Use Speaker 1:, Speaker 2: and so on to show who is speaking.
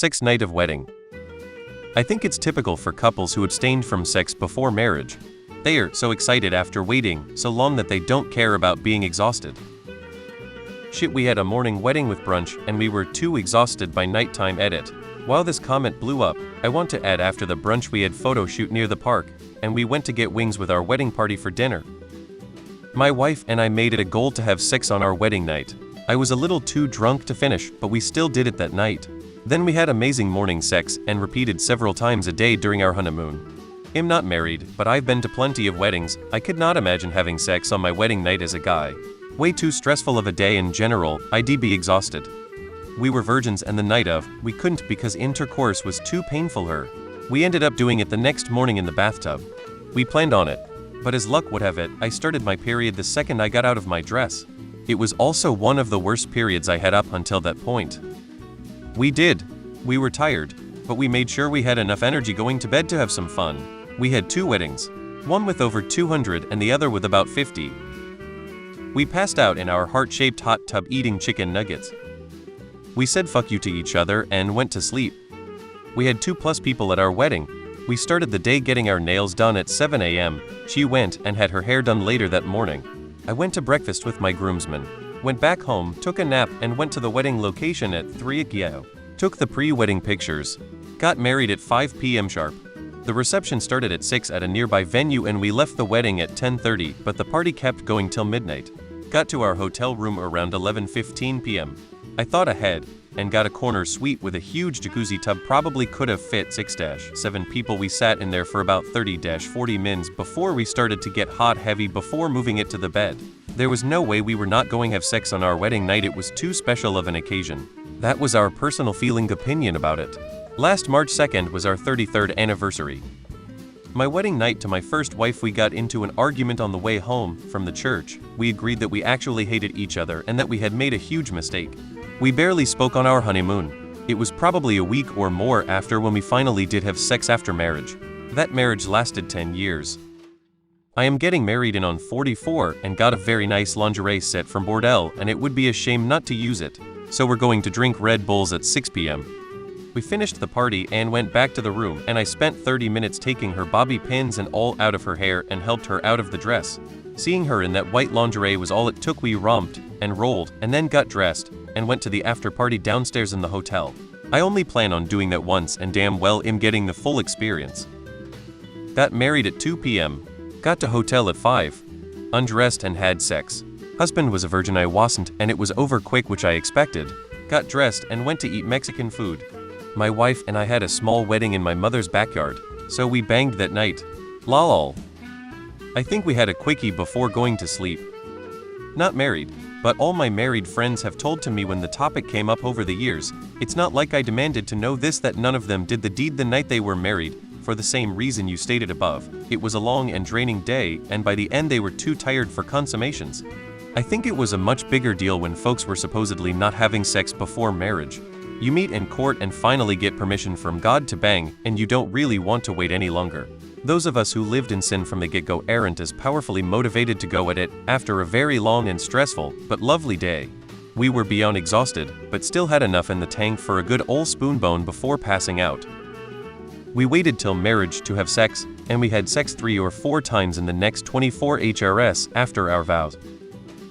Speaker 1: Sex night of wedding. I think it's typical for couples who abstained from sex before marriage. They are so excited after waiting so long that they don't care about being exhausted. Shit, we had a morning wedding with brunch and we were too exhausted by nighttime edit. While this comment blew up, I want to add after the brunch we had photo shoot near the park, and we went to get wings with our wedding party for dinner. My wife and I made it a goal to have sex on our wedding night. I was a little too drunk to finish, but we still did it that night. Then we had amazing morning sex and repeated several times a day during our honeymoon. I'm not married, but I've been to plenty of weddings. I could not imagine having sex on my wedding night as a guy. Way too stressful of a day in general, I'd be exhausted. We were virgins and the night of, we couldn't because intercourse was too painful her. We ended up doing it the next morning in the bathtub. We planned on it. But as luck would have it, I started my period the second I got out of my dress. It was also one of the worst periods I had up until that point. We were tired, but we made sure we had enough energy going to bed to have some fun. We had 2 weddings, one with over 200 and the other with about 50. We passed out in our heart-shaped hot tub eating chicken nuggets. We said fuck you to each other and went to sleep. We had 2+ people at our wedding. We started the day getting our nails done at 7 a.m. She went and had her hair done later that morning. I went to breakfast with my groomsmen, went back home, took a nap, and went to the wedding location at 3 a.m. Took the pre-wedding pictures. Got married at 5 p.m. sharp. The reception started at 6 at a nearby venue and we left the wedding at 10:30, but the party kept going till midnight. Got to our hotel room around 11:15 p.m. I thought ahead and got a corner suite with a huge jacuzzi tub, probably could have fit 6-7 people. We sat in there for about 30-40 minutes before we started to get hot heavy before moving it to the bed. There was no way we were not going to have sex on our wedding night. It was too special of an occasion. That was our personal feeling opinion about it. Last March 2nd was our 33rd anniversary. My wedding night to my first wife, we got into an argument on the way home from the church. We agreed that we actually hated each other and that we had made a huge mistake. We barely spoke on our honeymoon. It was probably a week or more after when we finally did have sex after marriage. That marriage lasted 10 years. I am getting married in on 44 and got a very nice lingerie set from Bordel, and it would be a shame not to use it. So we're going to drink Red Bulls at 6 p.m. We finished the party and went back to the room, and I spent 30 minutes taking her bobby pins and all out of her hair and helped her out of the dress. Seeing her in that white lingerie was all it took. We romped and rolled and then got dressed and went to the after party downstairs in the hotel. I only plan on doing that once and damn well am getting the full experience. Got married at 2 p.m. Got to hotel at 5. Undressed and had sex. Husband was a virgin, I wasn't, and it was over quick, which I expected. Got dressed and went to eat Mexican food. My wife and I had a small wedding in my mother's backyard, so we banged that night. Lol. I think we had a quickie before going to sleep. Not married, but all my married friends have told to me when the topic came up over the years, it's not like I demanded to know this, that none of them did the deed the night they were married, for the same reason you stated above. It was a long and draining day, and by the end they were too tired for consummations. I think it was a much bigger deal when folks were supposedly not having sex before marriage. You meet in court and finally get permission from God to bang, and you don't really want to wait any longer. Those of us who lived in sin from the get-go aren't as powerfully motivated to go at it after a very long and stressful, but lovely day. We were beyond exhausted, but still had enough in the tank for a good old spoonbone before passing out. We waited till marriage to have sex, and we had sex 3 or 4 times in the next 24 HRS after our vows.